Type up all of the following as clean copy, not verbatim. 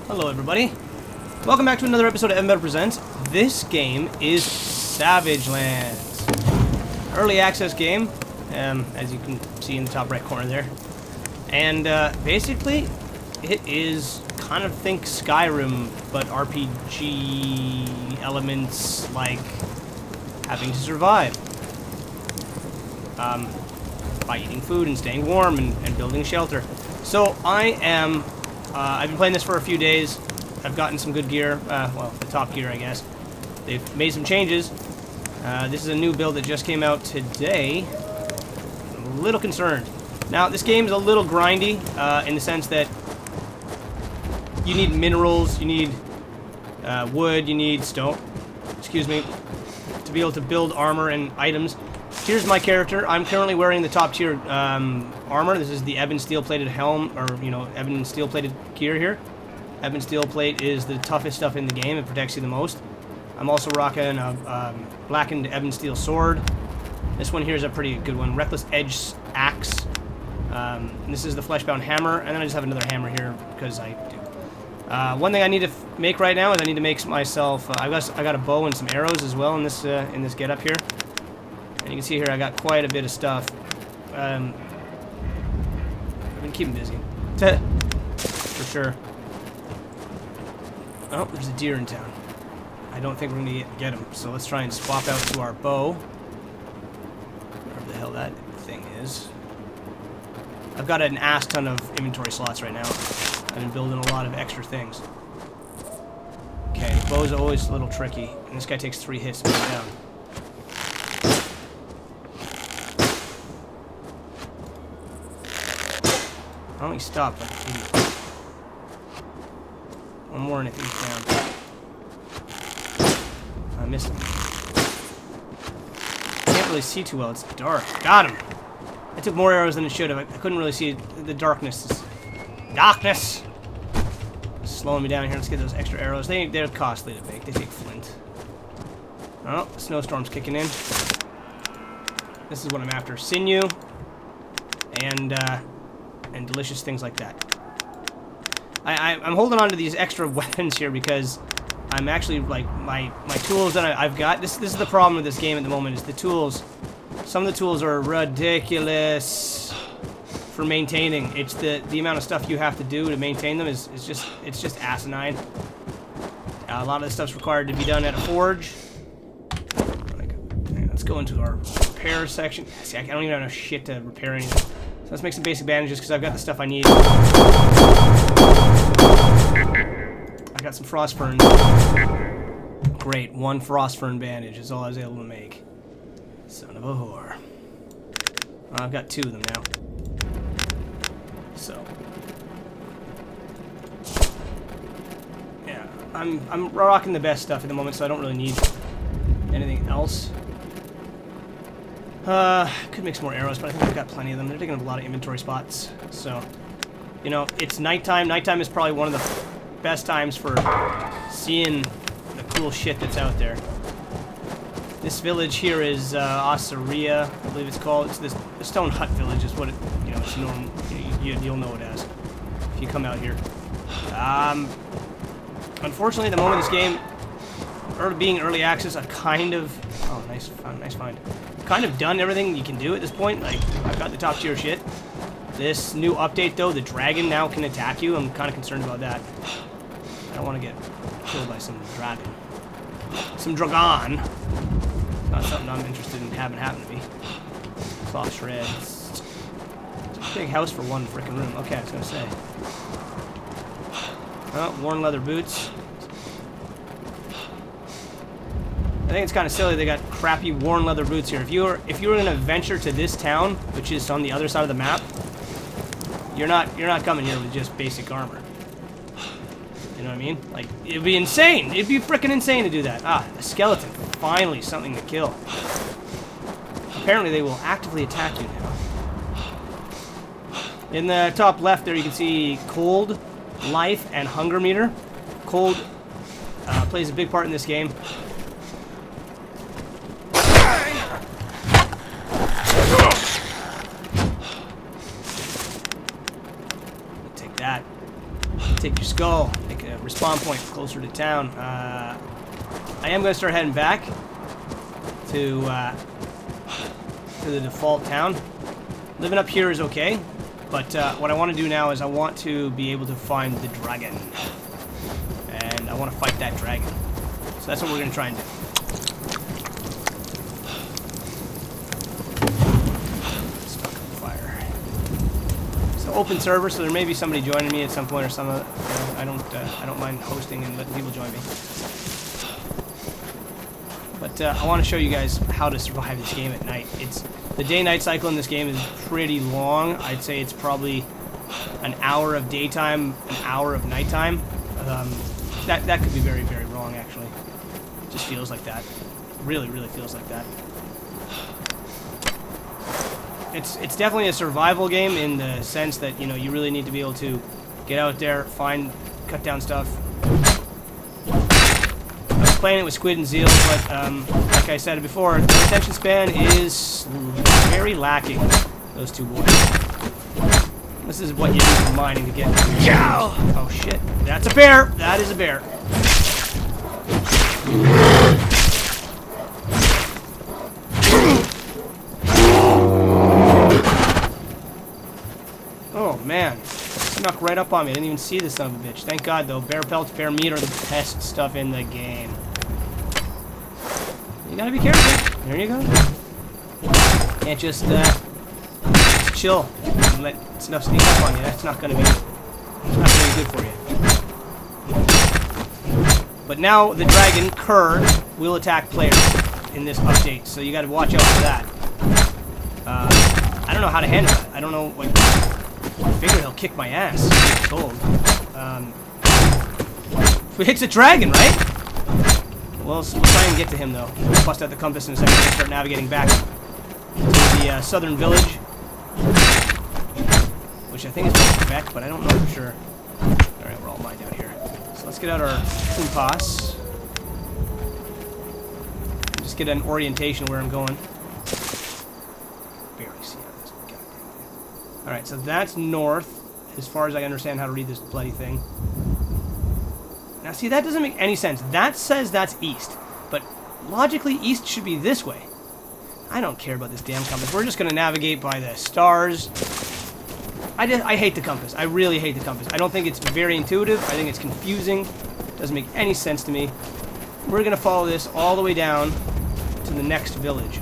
Hello everybody. Welcome back to another episode of Better Presents. This game is Savage Lands. Early access game, as you can see in the top right corner there. And basically, it is kind of think Skyrim, but RPG elements like having to survive. By eating food and staying warm and building shelter. So I am... I've been playing this for a few days. I've gotten some good gear. Well, the top gear, I guess. They've made some changes. This is a new build that just came out today. I'm a little concerned. Now, this game is a little grindy in the sense that you need minerals, you need wood, you need stone, excuse me, to be able to build armor and items. Here's my character. I'm currently wearing the top tier armor. This is the ebon steel plated helm, or ebon steel plated gear here. Ebon steel plate is the toughest stuff in the game. It protects you the most. I'm also rocking a blackened ebon steel sword. This one here is a pretty good one. Reckless edge axe. This is the fleshbound hammer, and then I just have another hammer here because I do. One thing I need to make right now is I need to make myself. I got a bow and some arrows as well in this getup here. And you can see here I got quite a bit of stuff. I've been keeping busy. For sure. Oh, there's a deer in town. I don't think we're going to get him. So let's try and swap out to our bow. Whatever the hell that thing is. I've got an ass ton of inventory slots right now. I've been building a lot of extra things. Okay, bow's always a little tricky. And this guy takes 3 hits to put it down. I only stopped like an idiot. One more and I think he's down. I missed him. Can't really see too well, it's dark. Got him! I took more arrows than I should have. I couldn't really see the darkness. Darkness! It's slowing me down here. Let's get those extra arrows. They're costly to make. They take flint. Oh, snowstorm's kicking in. This is what I'm after. Sinew. And delicious things like that. I'm holding on to these extra weapons here because I'm actually, like, my tools that I've got. This is the problem with this game at the moment, is the tools. Some of the tools are ridiculous for maintaining. It's the amount of stuff you have to do to maintain them is just asinine. A lot of this stuff's required to be done at a forge. Let's go into our repair section. See, I don't even have enough shit to repair anything. So let's make some basic bandages because I've got the stuff I need. I got some frost ferns. Great, 1 frost fern bandage is all I was able to make. Son of a whore. Well, I've got 2 of them now. So. Yeah, I'm rocking the best stuff at the moment, so I don't really need anything else. Could make some more arrows, but I think I've got plenty of them. They're taking up a lot of inventory spots. So, it's nighttime. Nighttime is probably one of the best times for seeing the cool shit that's out there. This village here is OSCIRA, I believe it's called. It's the stone hut village is what it, it's normal. You'll know it as if you come out here. Unfortunately, at the moment, this game, being early access, I've kind of... Oh, nice find. Kind of done everything you can do at this point. Like, I've got the top tier shit. This new update, though, the dragon now can attack you. I'm kind of concerned about that. I don't want to get killed by some dragon. Some dragon. Not something I'm interested in having happen to me. Cloth shreds. It's a big house for one frickin' room. Okay, I was gonna say. Oh, worn leather boots. I think it's kind of silly they got crappy worn leather boots here. If you were gonna venture to this town, which is on the other side of the map, you're not coming here with just basic armor. You know what I mean? Like, it'd be insane. It'd be freaking insane to do that. Ah, a skeleton. Finally, something to kill. Apparently, they will actively attack you now. In the top left there, you can see cold, life, and hunger meter. Cold plays a big part in this game. Take that. Take your skull. Make a respawn point closer to town. I am going to start heading back to the default town. Living up here is okay, but what I want to do now is I want to be able to find the dragon. And I want to fight that dragon. So that's what we're going to try and do. Stuck on fire. It's an open server, so there may be somebody joining me at some point or some. I don't mind hosting and letting people join me. But I want to show you guys how to survive this game at night. The day-night cycle in this game is pretty long. I'd say it's probably an hour of daytime, an hour of nighttime. That could be very, very wrong, actually. It just feels like that. Really, really feels like that. It's definitely a survival game in the sense that, you know, you really need to be able to get out there, cut down stuff. I was playing it with Squid and Zeal, but like I said before, the attention span is very lacking. Those two boys. This is what you need for mining to get. Oh shit! That's a bear. That is a bear. Oh man, snuck right up on me. I didn't even see this son of a bitch. Thank God though. Bear pelts, bear meat are the best stuff in the game. You gotta be careful. There you go. Can't just chill and let stuff sneak up on you. That's not gonna be good for you. But now the dragon Kerr will attack players in this update, so you gotta watch out for that. I don't know how to handle that. I don't know. Like, I figure he'll kick my ass. I'm told. It hits a dragon, right? Well, we'll try and get to him though. We'll bust out the compass in a second and start navigating back to the southern village, which I think is Quebec, but I don't know for sure. Alright, we're all mined out here. So let's get out our compass. Just get an orientation where I'm going. Barely see it. Alright, so that's north, as far as I understand how to read this bloody thing. Now see, that doesn't make any sense. That says that's east, but logically east should be this way. I don't care about this damn compass. We're just going to navigate by the stars. I hate the compass. I really hate the compass. I don't think it's very intuitive. I think it's confusing. Doesn't make any sense to me. We're going to follow this all the way down to the next village.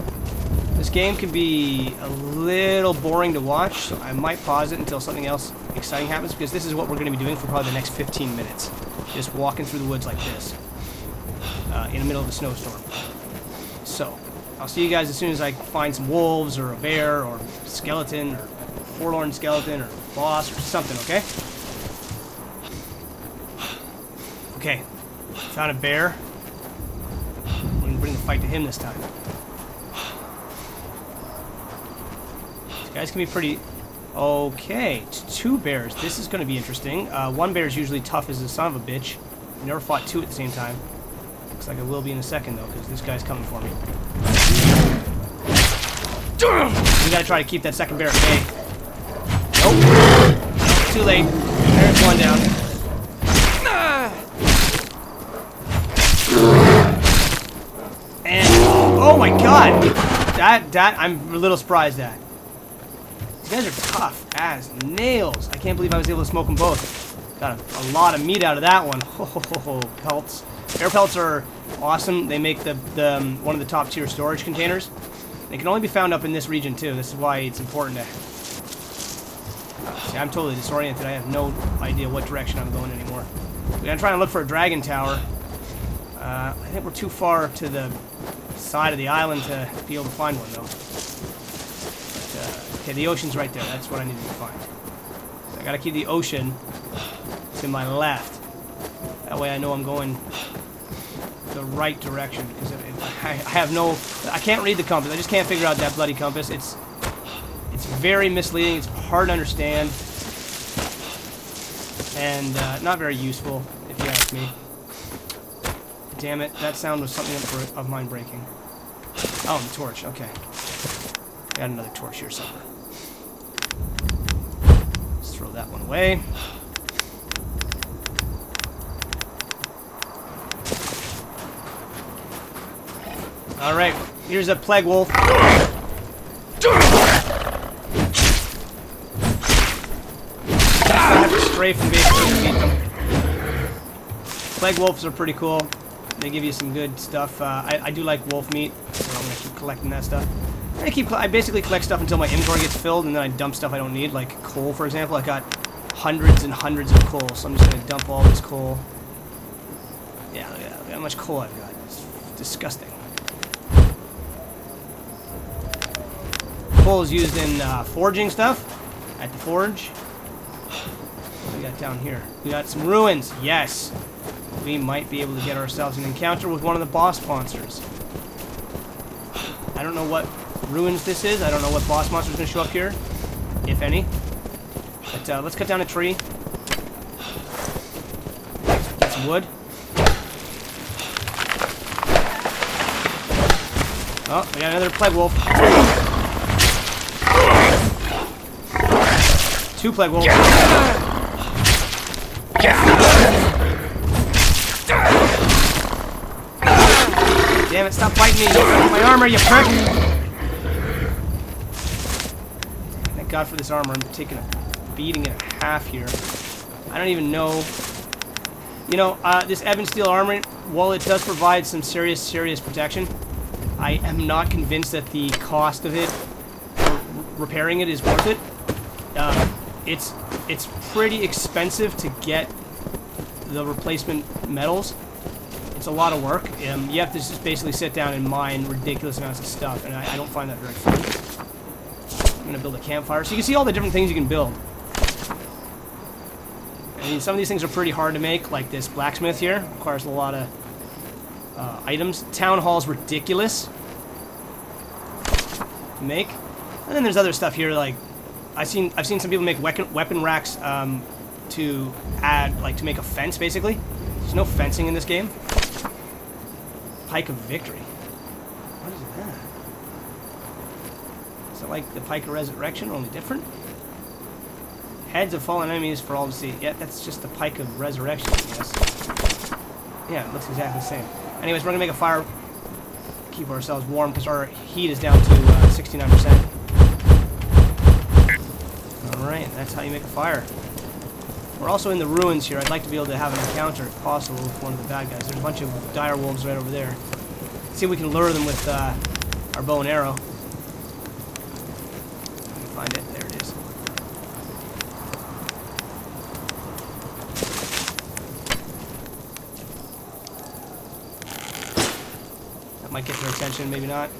This game can be a little boring to watch, so I might pause it until something else exciting happens, because this is what we're going to be doing for probably the next 15 minutes. Just walking through the woods like this, in the middle of a snowstorm. So, I'll see you guys as soon as I find some wolves, or a bear, or a skeleton, or a forlorn skeleton, or a boss, or something, okay? Okay, found a bear. I'm going to bring the fight to him this time. These guys can be pretty... Okay, two bears. This is going to be interesting. One bear is usually tough as a son of a bitch. I never fought two at the same time. Looks like I will be in a second, though, because this guy's coming for me. We gotta try to keep that second bear at bay. Nope. Too late. There's one down. And, oh my god! That, I'm a little surprised at. These guys are tough as nails. I can't believe I was able to smoke them both. Got a lot of meat out of that one. Oh, pelts. Bear pelts are awesome. They make the one of the top tier storage containers. They can only be found up in this region too. This is why it's important to... See, I'm totally disoriented. I have no idea what direction I'm going anymore. We're gonna try and look for a dragon tower. I think we're too far to the side of the island to be able to find one though. Okay, the ocean's right there. That's what I needed to find. So I gotta keep the ocean to my left. That way I know I'm going the right direction, because I have no... I can't read the compass. I just can't figure out that bloody compass. It's very misleading. It's hard to understand. And not very useful, if you ask me. Damn it. That sound was something of mine breaking. Oh, the torch. Okay. Got another torch here somewhere. Let's throw that one away. Alright, here's a plague wolf. I have to strafe and basically beat them. Plague wolves are pretty cool. They give you some good stuff. I do like wolf meat, so I'm gonna keep collecting that stuff. I basically collect stuff until my inventory gets filled, and then I dump stuff I don't need, like coal, for example. I got hundreds and hundreds of coal, so I'm just gonna dump all this coal. Yeah, look at that. Look at how much coal I've got. It's disgusting. Coal is used in forging stuff at the forge. What do we got down here? We got some ruins. Yes. We might be able to get ourselves an encounter with one of the boss monsters. I don't know what ruins this is. I don't know what boss monster is going to show up here, if any. But let's cut down a tree. Get some wood. Oh, we got another plague wolf. 2 plague wolves. Damn it, stop fighting me. You broke my armor, you prick. Thank God for this armor. I'm taking a beating and a half here. I don't even know. You know, this Ebon Steel armor, while it does provide some serious protection, I am not convinced that the cost of it, or repairing it, is worth it. It's pretty expensive to get the replacement metals. It's a lot of work. You have to just basically sit down and mine ridiculous amounts of stuff, and I don't find that very fun. I'm going to build a campfire. So you can see all the different things you can build. I mean, some of these things are pretty hard to make, like this blacksmith here. Requires a lot of items. Town hall's ridiculous to make. And then there's other stuff here, like I've seen some people make weapon racks to add, like, to make a fence, basically. There's no fencing in this game. Pike of Victory. What is that? Is it like the Pike of Resurrection, only different? Heads of fallen enemies for all to see. Yeah, that's just the Pike of Resurrection, I guess. Yeah, it looks exactly the same. Anyways, we're gonna make a fire. Keep ourselves warm because our heat is down to 69%. Alright, that's how you make a fire. We're also in the ruins here. I'd like to be able to have an encounter, if possible, with one of the bad guys. There's a bunch of dire wolves right over there. Let's see if we can lure them with our bow and arrow. Find it. There it is. That might get their attention, maybe not.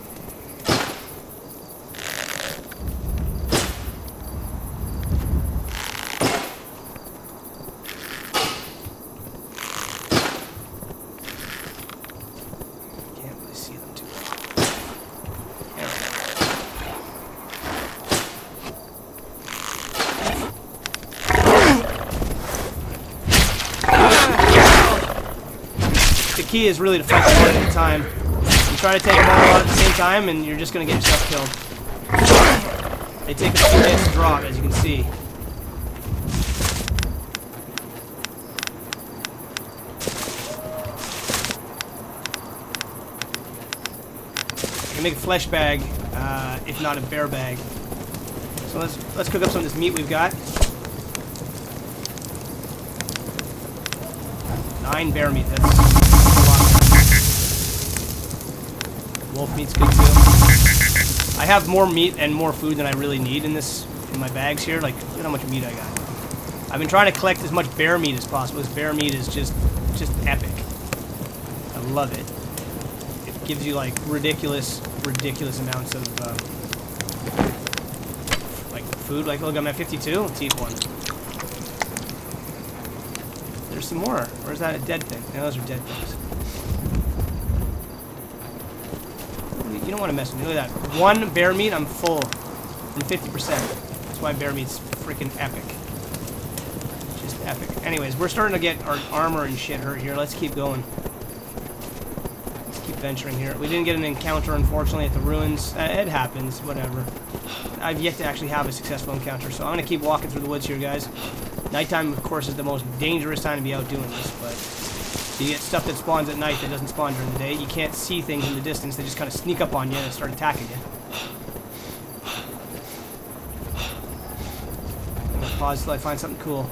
The key is really to fight them one at a time. You try to take them all out at the same time, and you're just going to get yourself killed. They take a few hits to drop, as you can see. I can make a flesh bag, if not a bear bag. So let's cook up some of this meat we've got. 9 bear meat. That's a lot. Wolf meat's good too. I have more meat and more food than I really need in my bags here. Like, look at how much meat I got. I've been trying to collect as much bear meat as possible. This bear meat is just epic. I love it. It gives you like ridiculous amounts of like food. Like, look, I'm at 52. Let's eat one. There's some more. Or is that a dead thing? No, those are dead things. You don't want to mess with me. Look at that. 1 bear meat, I'm full. I'm 50%. That's why bear meat's freaking epic. Just epic. Anyways, we're starting to get our armor and shit hurt here. Let's keep going. Let's keep venturing here. We didn't get an encounter, unfortunately, at the ruins. It happens. Whatever. I've yet to actually have a successful encounter, so I'm going to keep walking through the woods here, guys. Nighttime, of course, is the most dangerous time to be out doing this, but You get stuff that spawns at night that doesn't spawn during the day. You can't see things in the distance. They just kind of sneak up on you and start attacking you. I'm going to pause till I find something cool.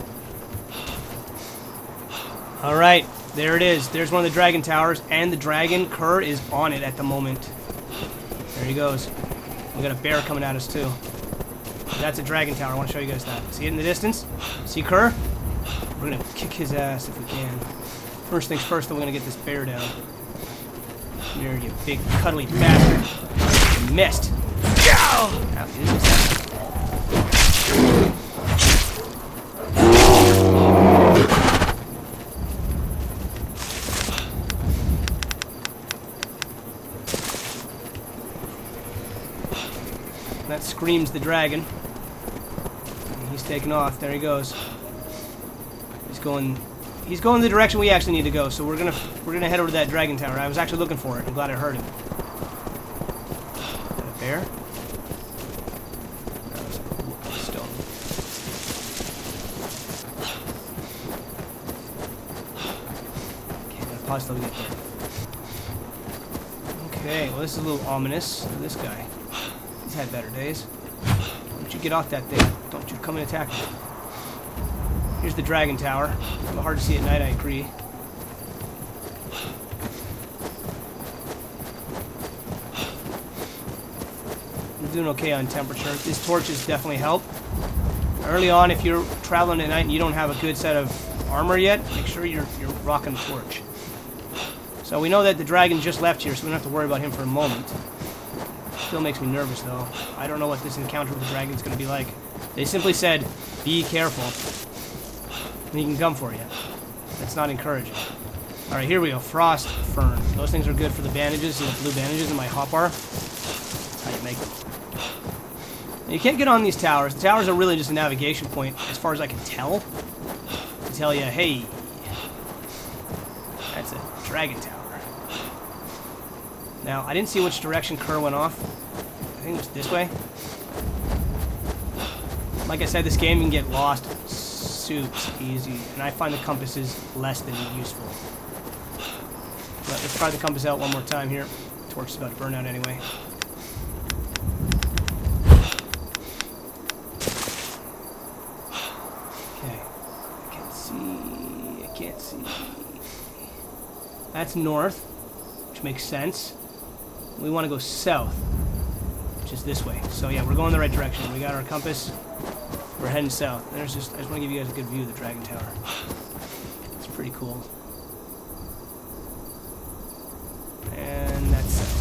Alright, there it is. There's one of the dragon towers, and the dragon Kerr is on it at the moment. There he goes. We got a bear coming at us too. That's a dragon tower. I want to show you guys that. See it in the distance? See Kerr? We're going to kick his ass if we can. First things first, though, we're going to get this bear down. Come here, you big cuddly bastard. You missed. Ow, you didn't miss that. That screams the dragon. He's taking off. There he goes. He's going the direction we actually need to go. So we're gonna head over to that dragon tower. I was actually looking for it. I'm glad I heard him. Is that a bear? No, it's a stone. Okay, I'm gonna pause till we get there. Okay, well this is a little ominous. Look at this guy. He's had better days. Don't you get off that thing. Don't you come and attack me. Here's the dragon tower. It's a little hard to see at night, I agree. I'm doing okay on temperature. These torches definitely help. Early on, if you're traveling at night and you don't have a good set of armor yet, make sure you're rocking the torch. So we know that the dragon just left here, so we don't have to worry about him for a moment. Still makes me nervous, though. I don't know what this encounter with the dragon is going to be like. They simply said, be careful. And he can come for you. That's not encouraging. Alright, here we go. Frost fern. Those things are good for the bandages, the blue bandages in my hotbar. That's how you make them. And you can't get on these towers. The towers are really just a navigation point, as far as I can tell. To tell you, hey, that's a dragon tower. Now, I didn't see which direction Kerr went off. I think it was this way. Like I said, this game can get lost soups easy, and I find the compasses less than useful. But let's try the compass out one more time here. The torch is about to burn out anyway. Okay. I can't see. That's north, which makes sense. We want to go south, which is this way. So yeah, we're going the right direction. We got our compass. We're heading south. I just want to give you guys a good view of the dragon tower. It's pretty cool. And that's south.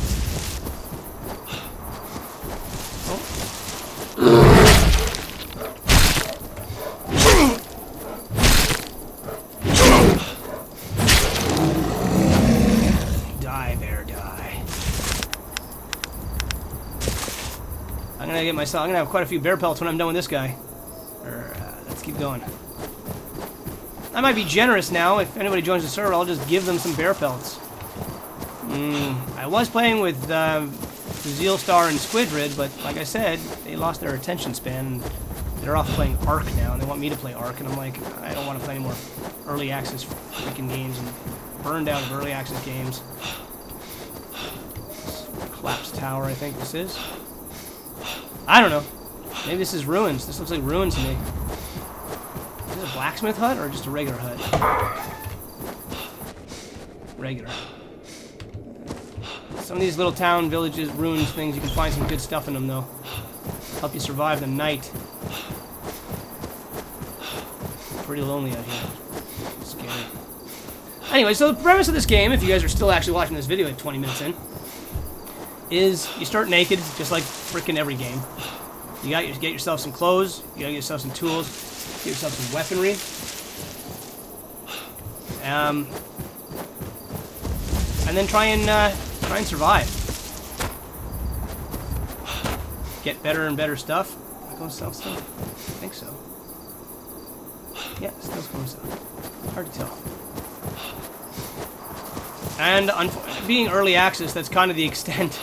Die, bear, die. I'm gonna have quite a few bear pelts when I'm done with this guy. Let's keep going. I might be generous now. If anybody joins the server, I'll just give them some bear pelts. I was playing with Zealstar and Squidrid, but like I said, they lost their attention span. And they're off playing Ark now, and they want me to play Ark, and I'm like, I don't want to play any more early access freaking games and burned out of early access games. Collapsed tower, I think this is. I don't know. Maybe this is ruins. This looks like ruins to me. Is this a blacksmith hut or just a regular hut? Regular. Some of these little town, villages, ruins, things, you can find some good stuff in them, though. Help you survive the night. Pretty lonely out here. Scary. Anyway, so the premise of this game, if you guys are still actually watching this video at 20 minutes in, is you start naked, just like frickin' every game. You gotta get yourself some clothes, you gotta get yourself some tools, get yourself some weaponry. And then try and survive. Get better and better stuff. Am I going south still? I think so. Yeah, still going south. Hard to tell. And being early access, that's kind of the extent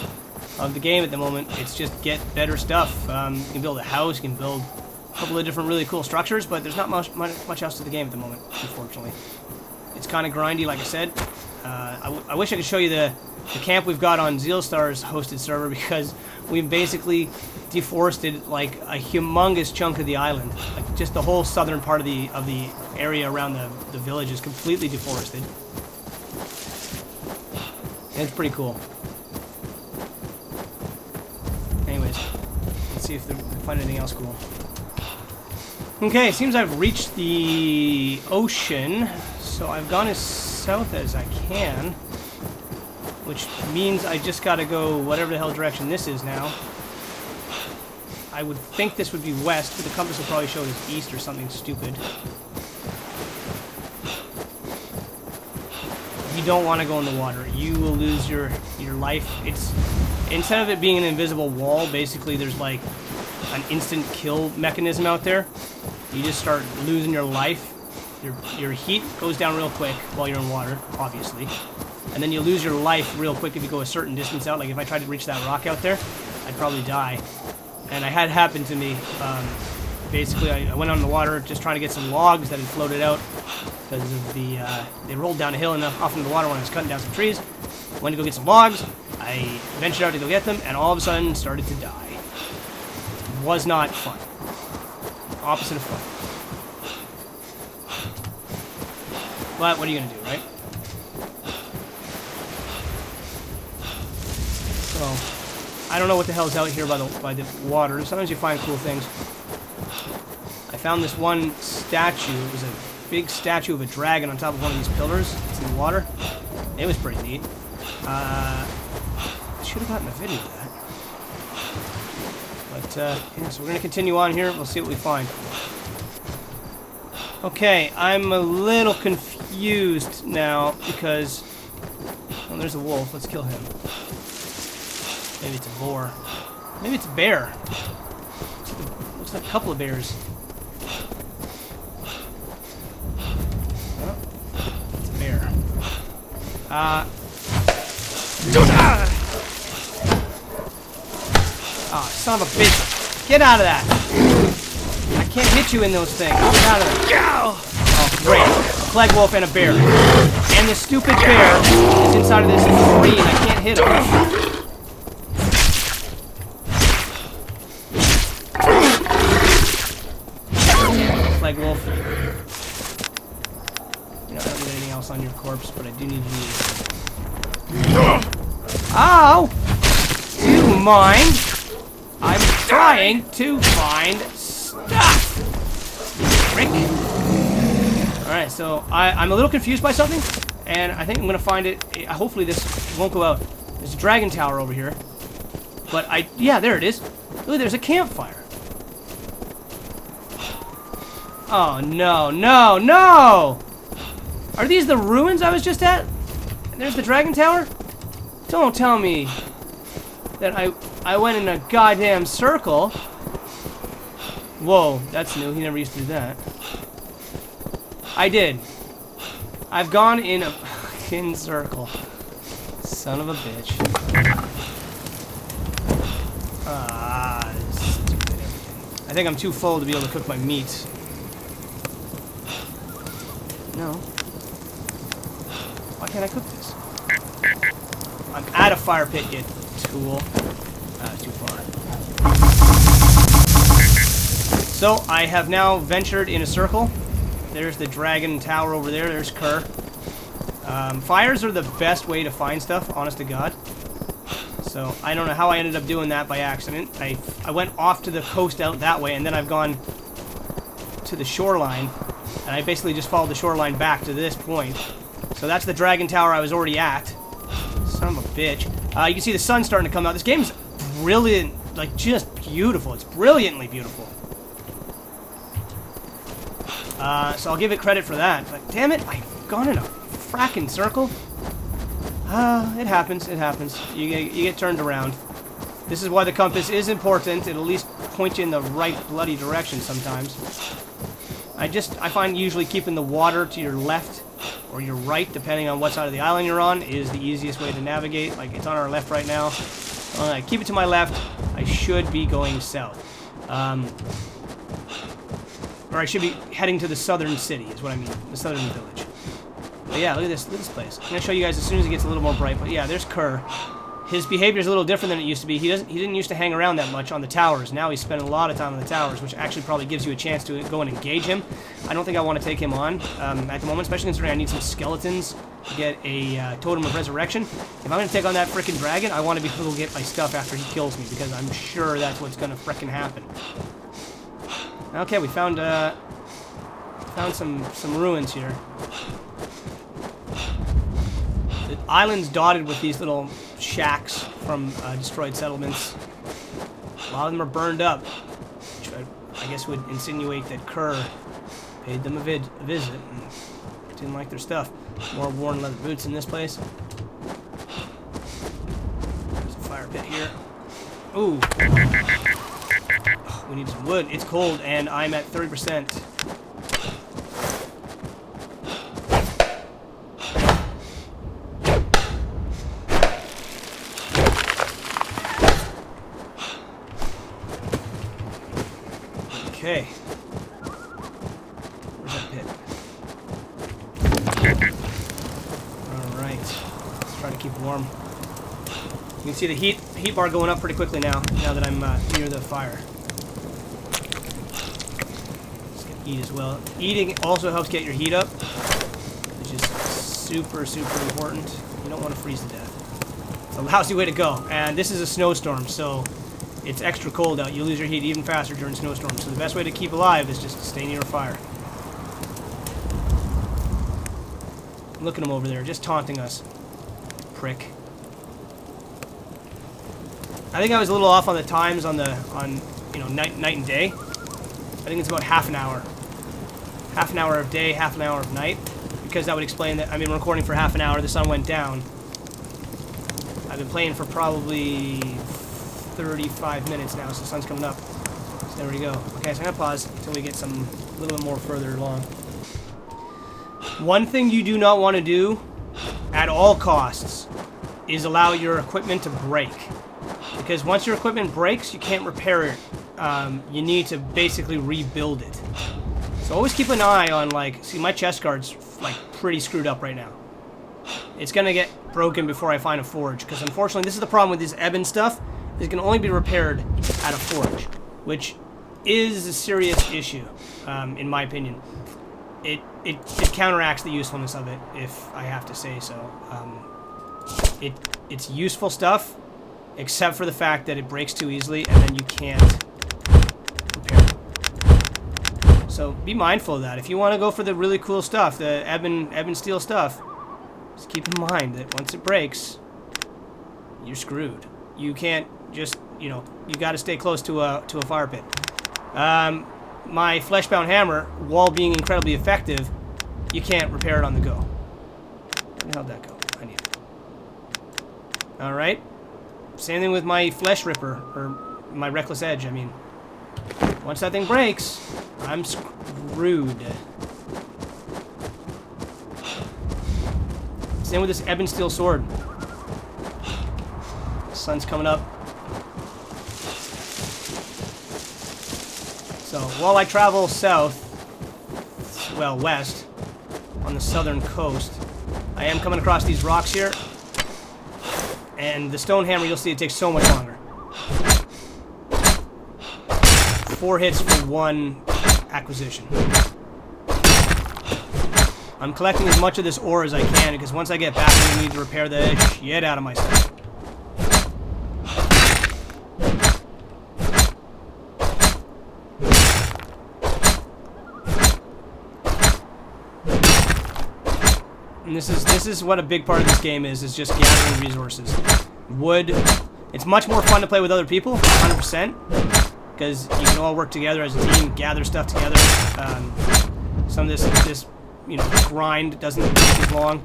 of the game at the moment. It's just get better stuff. You can build a house, you can build a couple of different really cool structures, but there's not much else to the game at the moment, unfortunately. It's kind of grindy, like I said. I wish I could show you the camp we've got on Zealstar's hosted server, because we've basically deforested like a humongous chunk of the island. Like just the whole southern part of the area around the village is completely deforested. And it's pretty cool. Anyways, let's see if we can find anything else cool. Okay, it seems I've reached the ocean, so I've gone as south as I can, which means I just gotta go whatever the hell direction this is now. I would think this would be west, but the compass will probably show it as east or something stupid. You don't want to go in the water. You will lose your life. It's, instead of it being an invisible wall, basically there's like an instant kill mechanism out there. You just start losing your life. Your heat goes down real quick while you're in water, obviously. And then you lose your life real quick if you go a certain distance out. Like if I tried to reach that rock out there, I'd probably die. And I had happened to me. Basically, I went on the water just trying to get some logs that had floated out because of the, they rolled down a hill and off into the water when I was cutting down some trees. Went to go get some logs. I ventured out to go get them, and all of a sudden started to die. It was not fun. Opposite of fun. But what are you gonna do, right? So, I don't know what the hell's out here by the water. Sometimes you find cool things. I found this one statue. It was a big statue of a dragon on top of one of these pillars. It's in the water. It was pretty neat. I should have gotten a video of that. But, yeah, so we're going to continue on here. We'll see what we find. Okay, I'm a little confused now because... Oh, there's a wolf. Let's kill him. Maybe it's a boar. Maybe it's a bear. Looks like a couple of bears. Oh, it's a bear. Oh, son of a bitch. Get out of that. I can't hit you in those things. Get out of there. Oh, great. A plague wolf and a bear. And this stupid bear is inside of this tree and I can't hit him. Plague wolf. You know, I don't need anything else on your corpse, but I do need you. Ow! Do you mind? I'm trying to find stuff! Frick. Alright, so I'm a little confused by something, and I think I'm gonna find it. Hopefully this won't go out. There's a dragon tower over here. But yeah, there it is. Look, there's a campfire. Oh, no, no, no! Are these the ruins I was just at? And there's the dragon tower? Don't tell me that I went in a goddamn circle. Whoa, that's new. He never used to do that. I did. I've gone in a fucking circle. Son of a bitch. Ah, this is stupid everything. I think I'm too full to be able to cook my meat. No. Why can't I cook this? I'm at a fire pit, you tool. Too far. So, I have now ventured in a circle. There's the dragon tower over there. There's Kerr. Fires are the best way to find stuff, honest to God. So, I don't know how I ended up doing that by accident. I went off to the coast out that way, and then I've gone to the shoreline. And I basically just followed the shoreline back to this point. So that's the dragon tower I was already at. Son of a bitch. You can see the sun starting to come out. This game's brilliant. Like, just beautiful. It's brilliantly beautiful. So I'll give it credit for that. But damn it, I've gone in a fracking circle. It happens. It happens. You get turned around. This is why the compass is important. It'll at least point you in the right bloody direction sometimes. I find usually keeping the water to your left or your right, depending on what side of the island you're on, is the easiest way to navigate. Like, it's on our left right now. I keep it to my left. I should be going south. Or I should be heading to the southern city, is what I mean. The southern village. But yeah, look at this place. I'm gonna show you guys as soon as it gets a little more bright. But yeah, there's Kerr. His behavior is a little different than it used to be. He didn't used to hang around that much on the towers. Now he's spending a lot of time on the towers, which actually probably gives you a chance to go and engage him. I don't think I want to take him on at the moment, especially considering I need some skeletons to get a totem of resurrection. If I'm going to take on that frickin' dragon, I want to be able to get my stuff after he kills me, because I'm sure that's what's going to frickin' happen. Okay, we found some ruins here. The island's dotted with these little shacks from destroyed settlements. A lot of them are burned up, which I guess would insinuate that Kerr paid them a visit and didn't like their stuff. More worn leather boots in this place. There's a fire pit here. Ooh. Oh, we need some wood. It's cold, and I'm at 30%. Okay. Where's that pit? Alright. Let's try to keep warm. You can see the heat bar going up pretty quickly now that I'm near the fire. Just gonna eat as well. Eating also helps get your heat up, which is super, super important. You don't want to freeze to death. It's a lousy way to go. And this is a snowstorm, so it's extra cold out. You lose your heat even faster during snowstorms. So the best way to keep alive is just to stay near a fire. Look at him over there, just taunting us. Prick. I think I was a little off on the times on night and day. I think it's about half an hour. Half an hour of day, half an hour of night. Because that would explain that I've been recording for half an hour, the sun went down. I've been playing for probably 35 minutes now, so the sun's coming up. So there we go. Okay, so I'm gonna pause until we get some a little bit more further along. One thing you do not want to do at all costs is allow your equipment to break. Because once your equipment breaks, you can't repair it. You need to basically rebuild it. So always keep an eye on, like, see, my chest guard's like pretty screwed up right now. It's gonna get broken before I find a forge, because unfortunately this is the problem with this ebon stuff. It can only be repaired at a forge, which is a serious issue, in my opinion. It counteracts the usefulness of it, if I have to say so. It's useful stuff, except for the fact that it breaks too easily, and then you can't repair it. So be mindful of that. If you want to go for the really cool stuff, the ebon steel stuff, just keep in mind that once it breaks, you're screwed. You can't just, you got to stay close to a fire pit. My fleshbound hammer, while being incredibly effective, you can't repair it on the go. Where the hell did that go? I need it. Alright. Same thing with my flesh ripper, or my reckless edge, I mean. Once that thing breaks, I'm screwed. Same with this ebon steel sword. Sun's coming up. So while I travel south, well, west, on the southern coast, I am coming across these rocks here. And the stone hammer, you'll see it takes so much longer. 4 hits for 1 acquisition. I'm collecting as much of this ore as I can, because once I get back, I'm going to need to repair the shit out of my stuff. And this is what a big part of this game is just gathering resources. Wood. It's much more fun to play with other people, 100%, because you can all work together as a team, gather stuff together. Some of this grind doesn't take as long.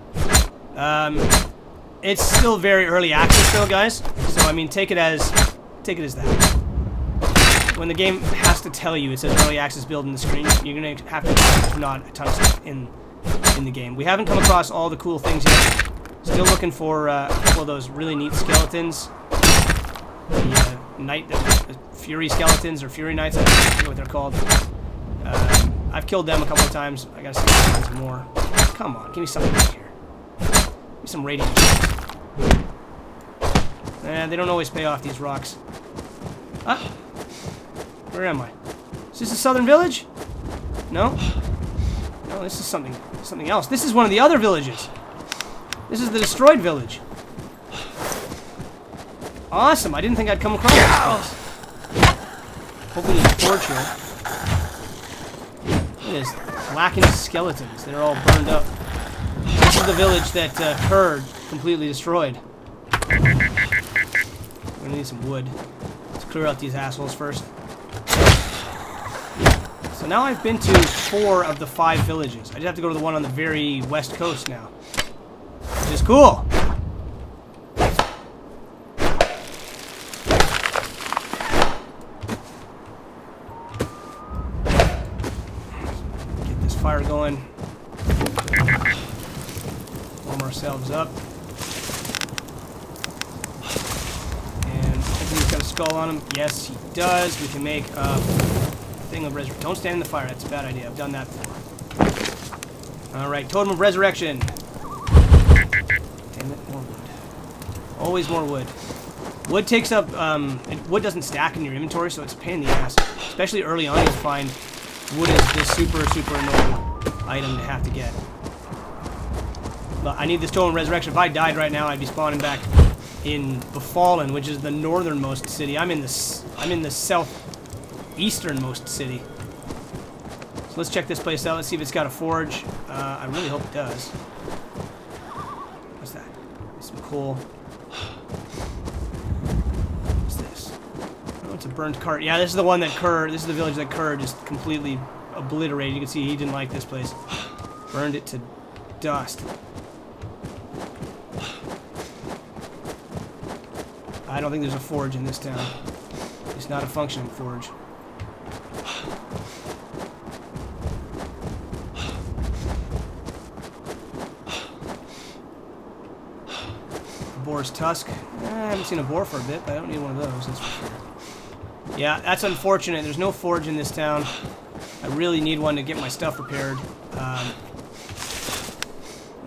It's still very early access though, guys. So I mean, take it as that. When the game has to tell you it says early access build in the screen, you're gonna have to there's not a ton of stuff in the game. We haven't come across all the cool things yet. Still looking for a couple of those really neat skeletons. The Fury skeletons, or Fury Knights, I forget what they're called. I've killed them a couple of times. I gotta see if I find some more. come on, give me something right here. Give me some radiant shells. They don't always pay off, these rocks. Ah! Where am I? Is this a southern village? No? No, this is something else. This is one of the other villages. This is the destroyed village. Awesome, I didn't think I'd come across this place. Hopefully there's a forge here. It is lacking skeletons. They're all burned up. This is the village that Kurd completely destroyed. We're gonna need some wood. Let's clear out these assholes first. So now I've been to 4 of the 5 villages. I just have to go to the one on the very west coast now. Which is cool. Get this fire going. Warm ourselves up. And hopefully he's got a skull on him. Yes, he does. We can make a thing of resurrection. Don't stand in the fire. That's a bad idea. I've done that before. Alright, totem of resurrection. Damn it, more wood. Always more wood. Wood takes up, wood doesn't stack in your inventory, so it's a pain in the ass. Especially early on, you'll find wood is this super annoying item to have to get. But I need this totem of resurrection. If I died right now, I'd be spawning back in Befallen, which is the northernmost city. I'm in the southeasternmost city. So let's check this place out. Let's see if it's got a forge. I really hope it does. What's that? Some coal. What's this? Oh, it's a burnt cart. Yeah, this is the one that this is the village that Kurd just completely obliterated. You can see he didn't like this place. Burned it to dust. I don't think there's a forge in this town. It's not a functioning forge. Boar's tusk. I haven't seen a boar for a bit, but I don't need one of those, that's for sure. Yeah, that's unfortunate. There's no forge in this town. I really need one to get my stuff repaired.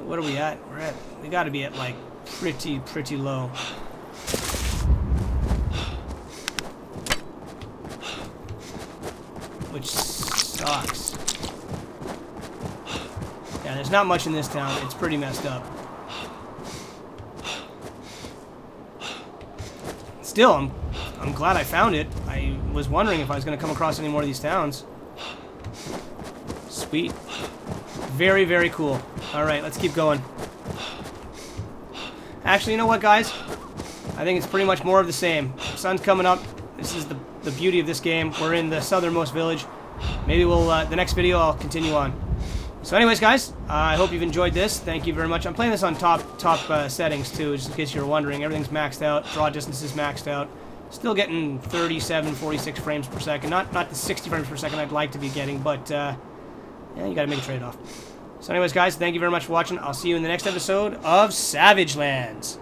What are we at? We gotta be at, like, pretty low. Which sucks. Yeah, there's not much in this town. It's pretty messed up. Still, I'm glad I found it. I was wondering if I was going to come across any more of these towns. Sweet. Very, very cool. Alright, let's keep going. Actually, you know what, guys? I think it's pretty much more of the same. Sun's coming up. This is the beauty of this game. We're in the southernmost village. Maybe we'll, the next video, I'll continue on. So anyways, guys, I hope you've enjoyed this. Thank you very much. I'm playing this on top settings, too, just in case you're wondering. Everything's maxed out. Draw distance is maxed out. Still getting 37, 46 frames per second. Not the 60 frames per second I'd like to be getting, but, yeah, you gotta make a trade-off. So anyways, guys, thank you very much for watching. I'll see you in the next episode of Savage Lands.